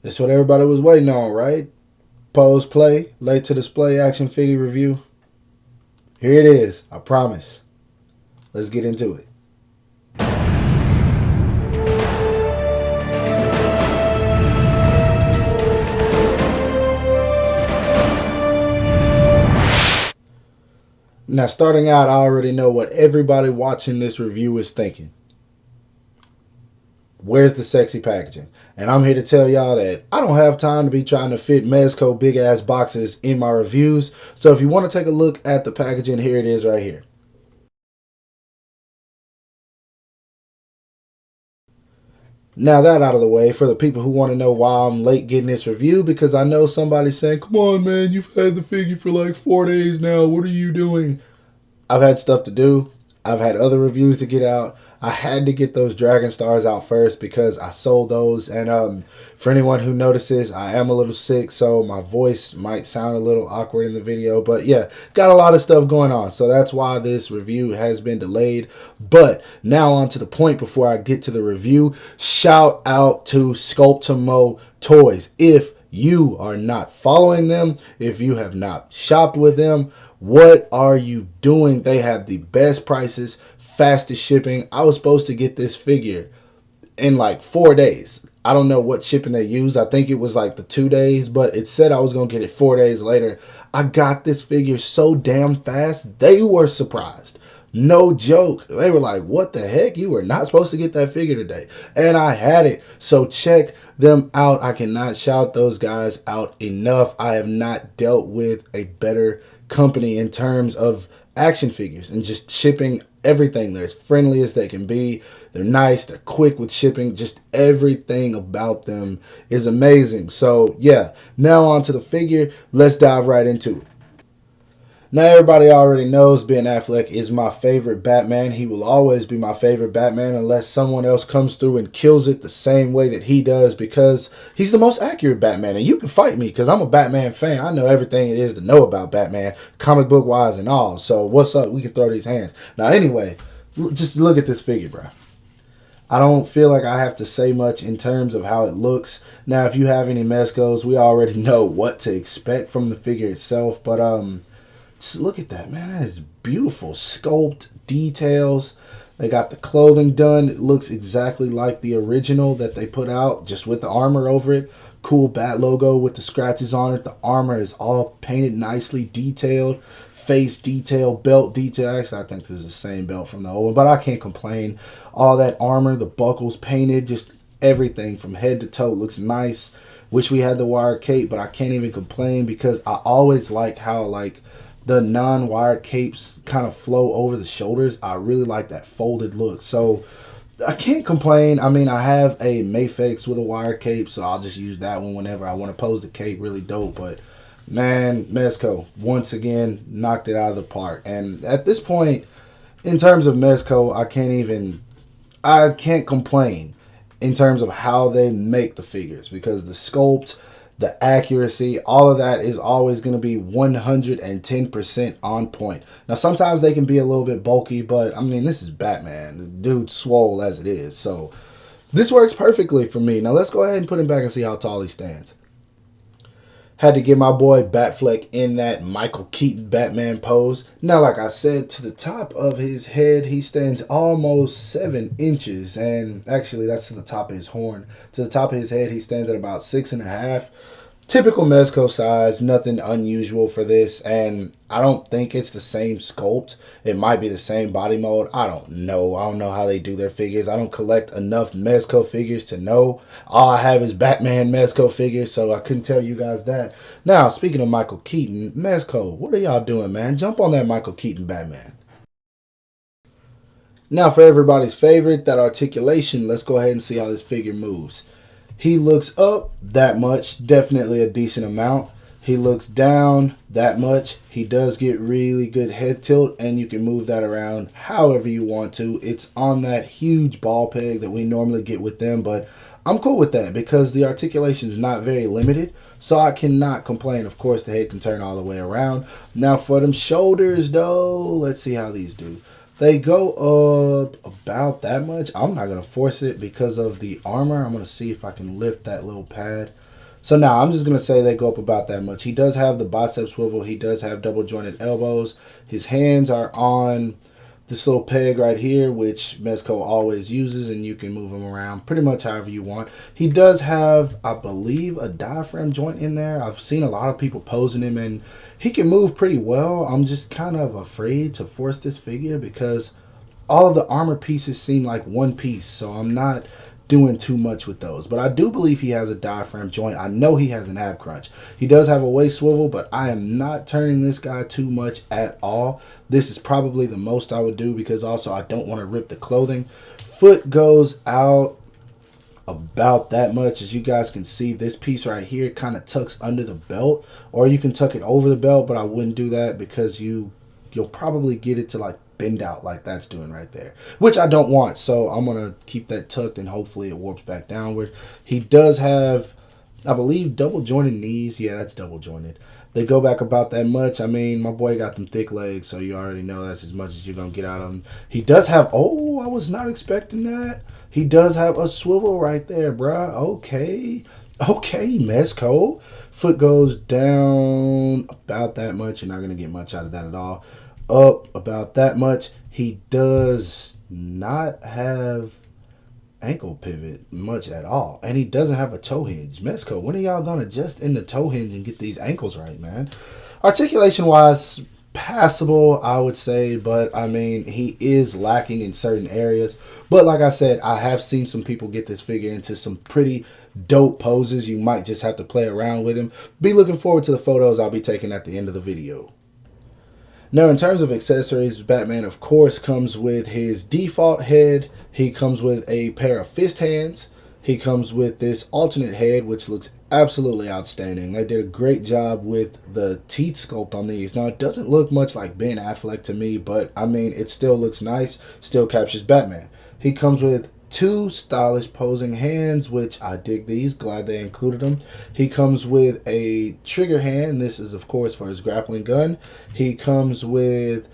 That's what everybody was waiting on, right? Pose play, late to display action figure review. Here it is, I promise. Let's get into it. Now, starting out, I already know what everybody watching this review is thinking. Where's the sexy packaging? And I'm here to tell y'all that I don't have time to be trying to fit MEZCO big ass boxes in my reviews. So if you want to take a look at the packaging, here it is right here. Now that out of the way, for the people who want to know why I'm late getting this review, because I know somebody's saying, come on man, you've had the figure for like 4 days now, what are you doing? I've had stuff to do. I've had other reviews to get out. I had to get those Dragon Stars out first because I sold those. And for anyone who notices, I am a little sick, so my voice might sound a little awkward in the video. But yeah, got a lot of stuff going on, so that's why this review has been delayed. But now on to the point before I get to the review. Shout out to Sculptamo Toys. If you are not following them, if you have not shopped with them, what are you doing? They have the best prices, fastest shipping. I was supposed to get this figure in like 4 days. I don't know what shipping they use. I think it was like the 2 days, but it said I was going to get it 4 days later. I got this figure so damn fast. They were surprised. No joke. They were like, what the heck? You were not supposed to get that figure today. And I had it. So check them out. I cannot shout those guys out enough. I have not dealt with a better company in terms of action figures and just shipping everything. They're as friendly as they can be. They're nice. They're quick with shipping. Just everything about them is amazing. So yeah, now on to the figure. Let's dive right into it. Now, everybody already knows Ben Affleck is my favorite Batman. He will always be my favorite Batman unless someone else comes through and kills it the same way that he does, because he's the most accurate Batman. And you can fight me because I'm a Batman fan. I know everything it is to know about Batman, comic book wise and all. So what's up? We can throw these hands. Now, anyway, just look at this figure, bro. I don't feel like I have to say much in terms of how it looks. Now, if you have any MEZCOs, we already know what to expect from the figure itself. But just look at that, man. That is beautiful. Sculpt, details. They got the clothing done. It looks exactly like the original that they put out, just with the armor over it. Cool bat logo with the scratches on it. The armor is all painted nicely, detailed. Face detail, belt detail. Actually, I think this is the same belt from the old one, but I can't complain. All that armor, the buckles painted, just everything from head to toe looks nice. Wish we had the wired cape, but I can't even complain because I always like how the non-wired capes kind of flow over the shoulders. I really like that folded look. So I can't complain. I mean, I have a Mayfix with a wired cape, so I'll just use that one whenever I want to pose the cape. Really dope. But man, MEZCO once again knocked it out of the park. And at this point, in terms of MEZCO, I can't complain in terms of how they make the figures, because the sculpt, the accuracy, all of that is always going to be 110% on point. Now, sometimes they can be a little bit bulky, but I mean, this is Batman. The dude's swole as it is. So this works perfectly for me. Now, let's go ahead and put him back and see how tall he stands. Had to get my boy Batfleck in that Michael Keaton Batman pose. Now, like I said, to the top of his head, he stands almost 7 inches. And actually, that's to the top of his horn. To the top of his head, he stands at about 6.5. Typical MEZCO size, nothing unusual for this, and I don't think it's the same sculpt. It might be the same body mold. I don't know. I don't know how they do their figures. I don't collect enough MEZCO figures to know. All I have is Batman MEZCO figures, so I couldn't tell you guys that. Now, speaking of Michael Keaton, MEZCO, what are y'all doing, man? Jump on that Michael Keaton Batman. Now, for everybody's favorite, that articulation, let's go ahead and see how this figure moves. He looks up that much, definitely a decent amount. He looks down that much. He does get really good head tilt, and you can move that around however you want to. It's on that huge ball peg that we normally get with them, but I'm cool with that because the articulation is not very limited, so I cannot complain. Of course, the head can turn all the way around. Now, for them shoulders, though, let's see how these do. They go up about that much. I'm not going to force it because of the armor. I'm going to see if I can lift that little pad. So now I'm just going to say they go up about that much. He does have the bicep swivel. He does have double jointed elbows. His hands are on this little peg right here, which MEZCO always uses, and you can move him around pretty much however you want. He does have, I believe, a diaphragm joint in there. I've seen a lot of people posing him, and he can move pretty well. I'm just kind of afraid to force this figure because all of the armor pieces seem like one piece, so I'm not doing too much with those. But I do believe he has a diaphragm joint. I know he has an ab crunch. He does have a waist swivel, but I am not turning this guy too much at all. This is probably the most I would do because also I don't want to rip the clothing. Foot goes out about that much. As you guys can see, this piece right here kind of tucks under the belt, or you can tuck it over the belt, but I wouldn't do that because you'll probably get it to like bend out like that's doing right there, which I don't want. So I'm gonna keep that tucked and hopefully it warps back downward. He does have, I believe, double jointed knees. Yeah, that's double jointed. They go back about that much. I mean, my boy got them thick legs, so you already know that's as much as you're gonna get out of him. He does have, oh, I was not expecting that. He does have a swivel right there, bruh. Okay, MEZCO. Foot goes down about that much. You're not gonna get much out of that at all. Up about that much. He does not have ankle pivot much at all, and he doesn't have a toe hinge. MEZCO, when are y'all gonna adjust in the toe hinge and get these ankles right, man? Articulation wise, passable, I would say, but I mean, he is lacking in certain areas. But like I said, I have seen some people get this figure into some pretty dope poses. You might just have to play around with him. Be looking forward to the photos I'll be taking at the end of the video. Now, in terms of accessories, Batman, of course, comes with his default head. He comes with a pair of fist hands. He comes with this alternate head, which looks absolutely outstanding. They did a great job with the teeth sculpt on these. Now, it doesn't look much like Ben Affleck to me, but, I mean, it still looks nice, still captures Batman. He comes with two stylish posing hands, which I dig these. Glad they included them. He comes with a trigger hand. This is, of course, for his grappling gun. He comes with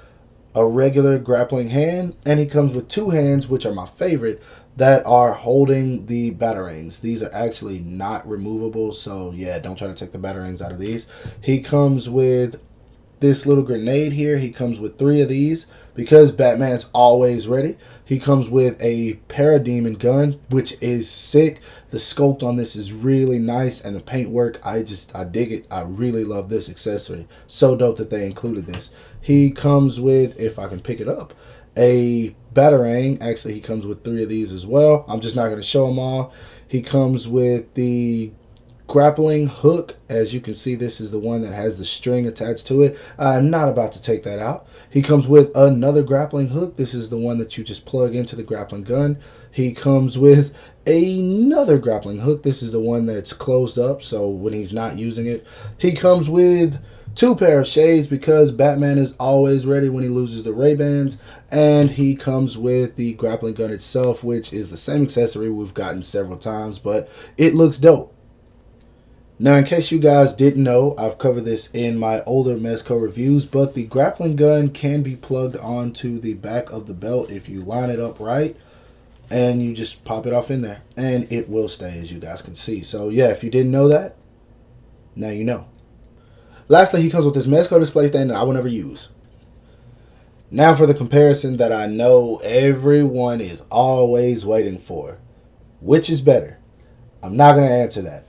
a regular grappling hand, and he comes with two hands, which are my favorite, that are holding the batarangs. These are actually not removable, so yeah, don't try to take the batarangs out of these. He comes with this little grenade here. He comes with three of these because Batman's always ready. He comes with a parademon gun, which is sick. The sculpt on this is really nice, and the paintwork, I dig it. I really love this accessory. So dope that they included this. He comes with, if I can pick it up, a batarang. Actually, he comes with three of these as well. I'm just not going to show them all. He comes with the grappling hook. As you can see, this is the one that has the string attached to it. I'm not about to take that out. He comes with another grappling hook. This is the one that you just plug into the grappling gun. He comes with another grappling hook. This is the one that's closed up, so when he's not using it. He comes with two pair of shades because Batman is always ready when he loses the Ray-Bans. And he comes with the grappling gun itself, which is the same accessory we've gotten several times, but it looks dope. Now, in case you guys didn't know, I've covered this in my older MEZCO reviews, but the grappling gun can be plugged onto the back of the belt if you line it up right, and you just pop it off in there, and it will stay, as you guys can see. So, yeah, if you didn't know that, now you know. Lastly, he comes with this MEZCO display stand that I will never use. Now for the comparison that I know everyone is always waiting for. Which is better? I'm not going to answer that.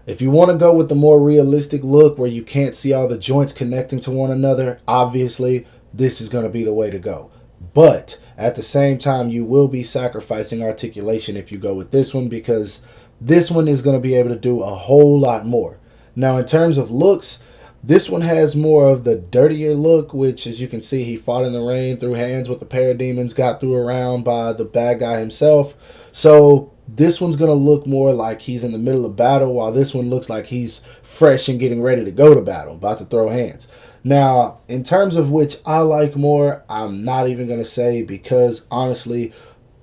If you want to go with the more realistic look where you can't see all the joints connecting to one another, obviously this is going to be the way to go. But at the same time, you will be sacrificing articulation if you go with this one, because this one is going to be able to do a whole lot more. Now, in terms of looks, this one has more of the dirtier look, which, as you can see, he fought in the rain, threw hands with the parademons, got threw around by the bad guy himself. So this one's going to look more like he's in the middle of battle, while this one looks like he's fresh and getting ready to go to battle, about to throw hands. Now, in terms of which I like more, I'm not even going to say, because honestly,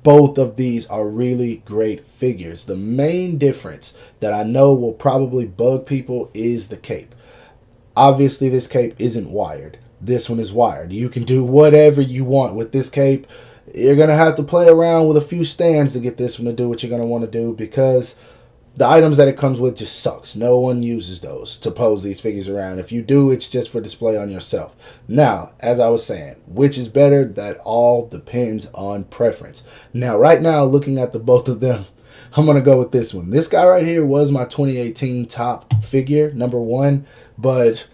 both of these are really great figures. The main difference that I know will probably bug people is the cape. Obviously, this cape isn't wired. This one is wired. You can do whatever you want with this cape. You're going to have to play around with a few stands to get this one to do what you're going to want to do, because The items that it comes with just sucks. No one uses those to pose these figures around. If you do, it's just for display on yourself. Now, as I was saying, which is better? That all depends on preference. Now, right now, looking at the both of them, I'm going to go with this one. This guy right here was my 2018 top figure, number one, but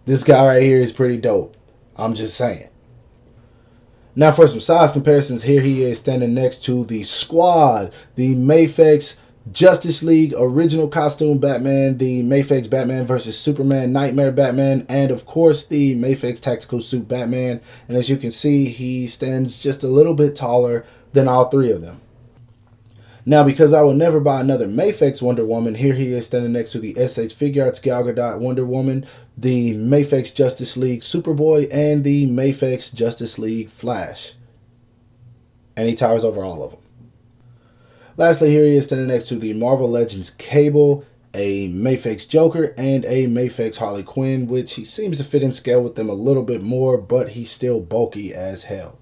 this guy right here is pretty dope. I'm just saying. Now for some size comparisons, here he is standing next to the Squad, the Mafex Justice League original costume Batman, the Mafex Batman vs. Superman Nightmare Batman, and of course the Mafex Tactical Suit Batman. And as you can see, he stands just a little bit taller than all three of them. Now, because I will never buy another Mafex Wonder Woman, here he is standing next to the SH Figuarts Gal Gadot Wonder Woman, the Mafex Justice League Superboy, and the Mafex Justice League Flash. And he towers over all of them. Lastly, here he is standing next to the Marvel Legends Cable, a Mafex Joker, and a Mafex Harley Quinn, which he seems to fit in scale with them a little bit more, but he's still bulky as hell.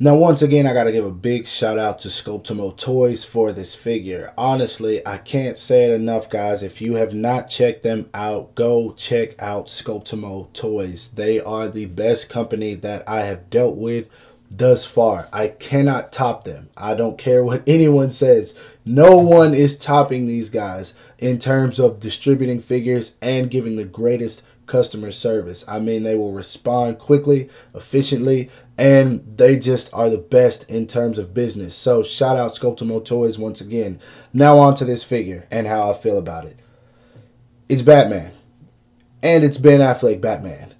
Now, once again, I got to give a big shout out to Sculptimo Toys for this figure. Honestly, I can't say it enough, guys. If you have not checked them out, go check out Sculptimo Toys. They are the best company that I have dealt with thus far. I cannot top them. I don't care what anyone says. No one is topping these guys in terms of distributing figures and giving the greatest customer service. I mean, they will respond quickly, efficiently, and they just are the best in terms of business. So shout out Sculptimo Toys once again. Now on to this figure and how I feel about it. It's Batman. And it's Ben Affleck Batman.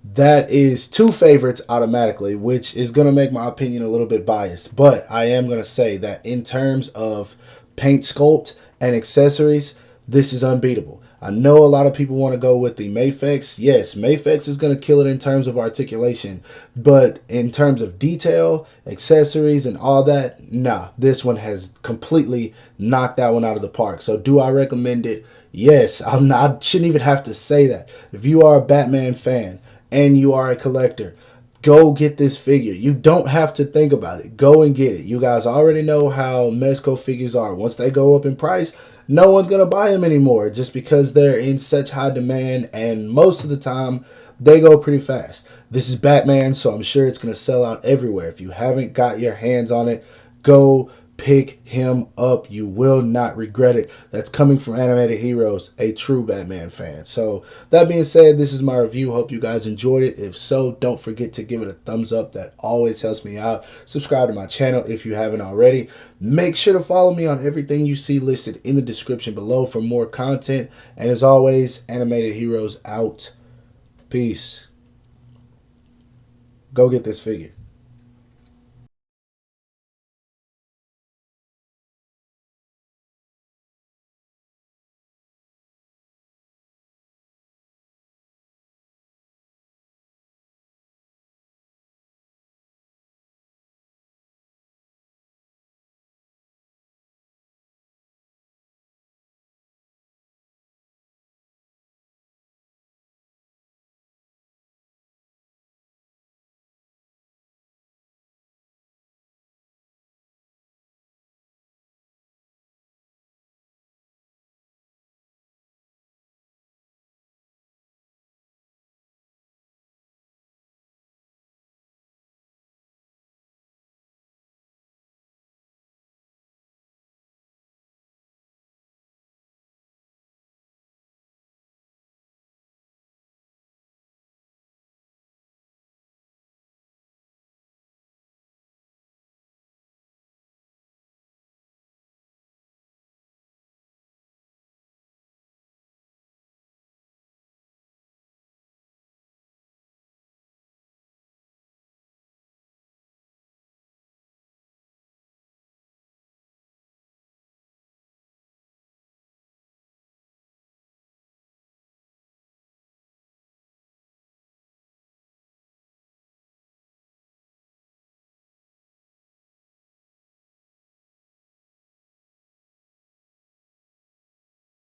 That is two favorites automatically, which is going to make my opinion a little bit biased. But I am going to say that in terms of paint sculpt and accessories, this is unbeatable. I know a lot of people want to go with the Mafex. Yes, Mafex is going to kill it in terms of articulation. But in terms of detail, accessories, and all that, nah, this one has completely knocked that one out of the park. So do I recommend it? Yes. I shouldn't even have to say that. If you are a Batman fan and you are a collector, go get this figure. You don't have to think about it. Go and get it. You guys already know how MEZCO figures are. Once they go up in price, no one's going to buy them anymore just because they're in such high demand, and most of the time they go pretty fast. This is Batman, so I'm sure it's going to sell out everywhere. If you haven't got your hands on it, go pick him up. You will not regret it. That's coming from Animated Heroes, a true Batman fan. So that being said, this is my review. Hope you guys enjoyed it. If so, don't forget to give it a thumbs up. That always helps me out. Subscribe to my channel if you haven't already. Make sure to follow me on everything you see listed in the description below for more content. And as always, Animated Heroes out. Peace. Go get this figure.